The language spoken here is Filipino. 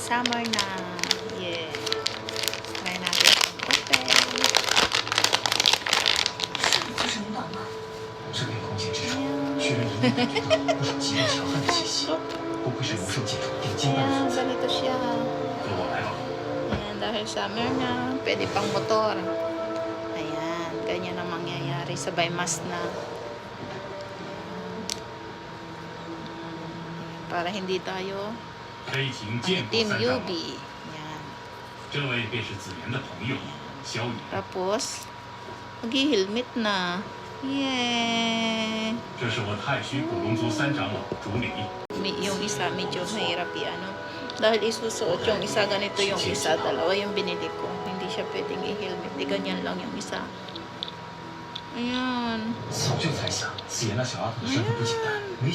summer na. Yeah. Try natin itong papel. 就是你暖吗？这片空间之中，却让人们感觉到不少极度强悍的气息，不愧是魔兽界中顶尖般的 Ayan, 存在。 ganito siya. 跟我来吧。 Ayan, dahil summer na, pwede pang motor. Ayan, ganyan ang mangyayari. Sabay mas na. Para hindi tayo 飞行剑火 Team 三长 UB. 老， Ayan. 这位便是子言的朋友萧炎。 Tapos, mag-helmet na. Yay! 这是我太虚古龙族三长老竹离。 Yung isa medyo mahirap ano. Dahil isusuot yung isa, ganito yung isa. Dalawa yung binili ko. Hindi siya pwedeng i-helmet. Di ganyan lang yung isa. Ayan. 早就猜想，子言那小丫头的身份不简单，没